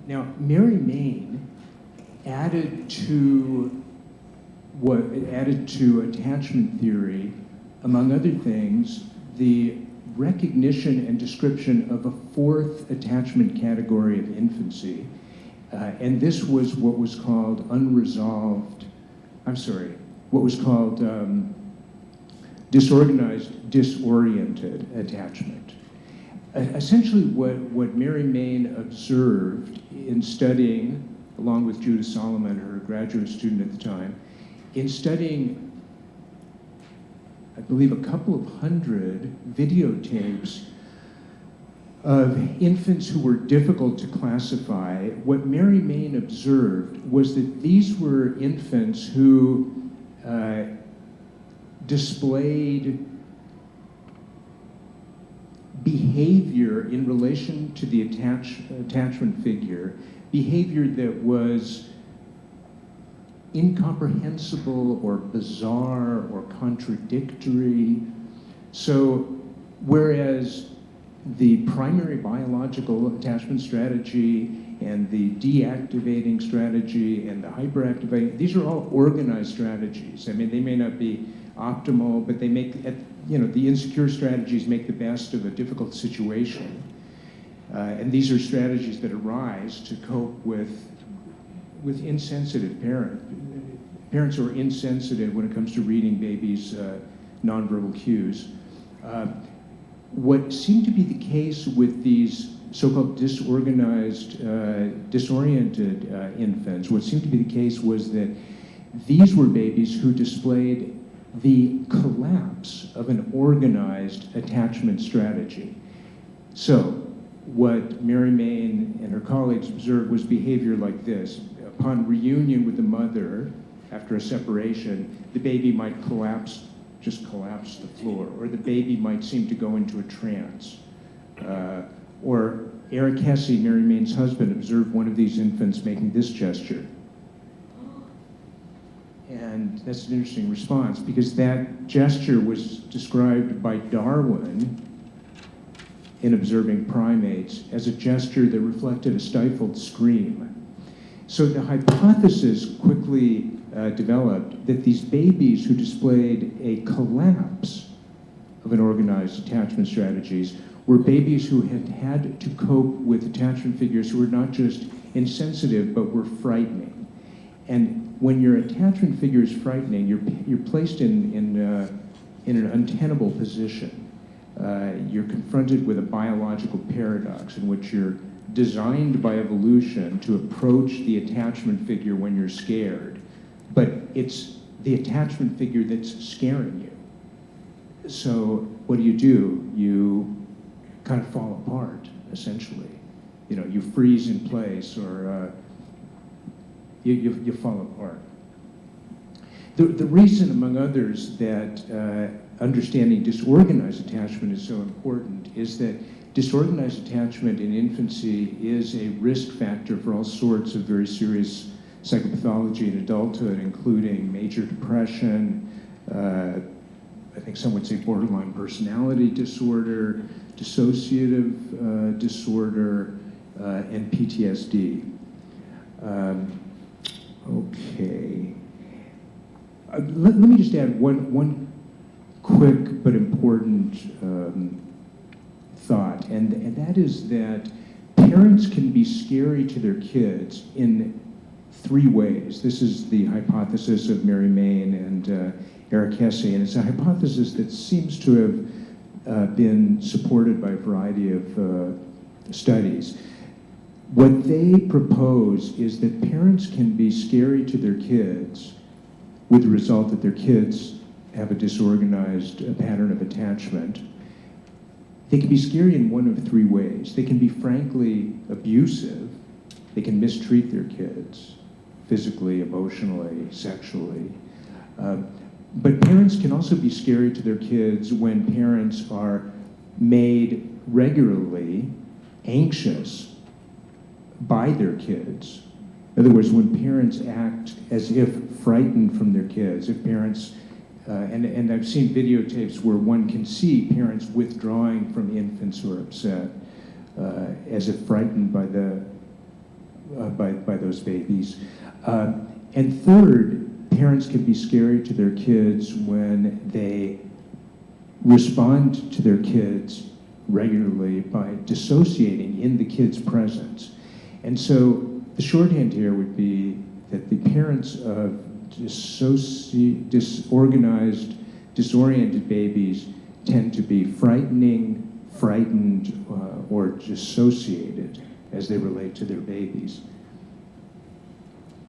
Now, Mary Main added to attachment theory, among other things, the recognition and description of a fourth attachment category of infancy, and this was what was called disorganized, disoriented attachment. Essentially, what Mary Main observed in studying, along with Judith Solomon, her graduate student at the time, in studying, I believe, a couple of hundred videotapes of infants who were difficult to classify, what Mary Main observed was that these were infants who displayed behavior in relation to the attachment figure, behavior that was incomprehensible or bizarre or contradictory. So whereas the primary biological attachment strategy and the deactivating strategy and the hyperactivating, these are all organized strategies. I mean, they may not be optimal, but they make, the insecure strategies make the best of a difficult situation. And these are strategies that arise to cope with insensitive parents who are insensitive when it comes to reading babies' nonverbal cues. What seemed to be the case with these so-called disorganized, disoriented infants, what seemed to be the case was that these were babies who displayed the collapse of an organized attachment strategy. So what Mary Main and her colleagues observed was behavior like this. Upon reunion with the mother after a separation, the baby might just collapse the floor, or the baby might seem to go into a trance. Or Eric Hesse, Mary Main's husband, observed one of these infants making this gesture. And that's an interesting response, because that gesture was described by Darwin in observing primates as a gesture that reflected a stifled scream. So the hypothesis quickly developed that these babies who displayed a collapse of an organized attachment strategies were babies who had had to cope with attachment figures who were not just insensitive, but were frightening. And when your attachment figure is frightening, you're placed in an untenable position. You're confronted with a biological paradox in which you're designed by evolution to approach the attachment figure when you're scared, but it's the attachment figure that's scaring you. So what do? You kind of fall apart, essentially. You freeze in place, or you fall apart. The reason, among others, that understanding disorganized attachment is so important is that disorganized attachment in infancy is a risk factor for all sorts of very serious psychopathology in adulthood, including major depression, I think some would say borderline personality disorder, dissociative disorder, and PTSD. Okay. Let me just add one quick but important thought, and that is that parents can be scary to their kids in three ways. This is the hypothesis of Mary Main and Eric Hesse, and it's a hypothesis that seems to have been supported by a variety of studies. What they propose is that parents can be scary to their kids with the result that their kids have a disorganized pattern of attachment. They can be scary in one of three ways. They can be frankly abusive. They can mistreat their kids physically, emotionally, sexually. But parents can also be scary to their kids when parents are made regularly anxious by their kids. In other words, when parents act as if frightened from their kids, if parents, and I've seen videotapes where one can see parents withdrawing from infants who are upset, as if frightened by by those babies. And third, parents can be scary to their kids when they respond to their kids regularly by dissociating in the kid's presence. And so the shorthand here would be that the parents of disorganized, disoriented babies tend to be frightened, or dissociated as they relate to their babies.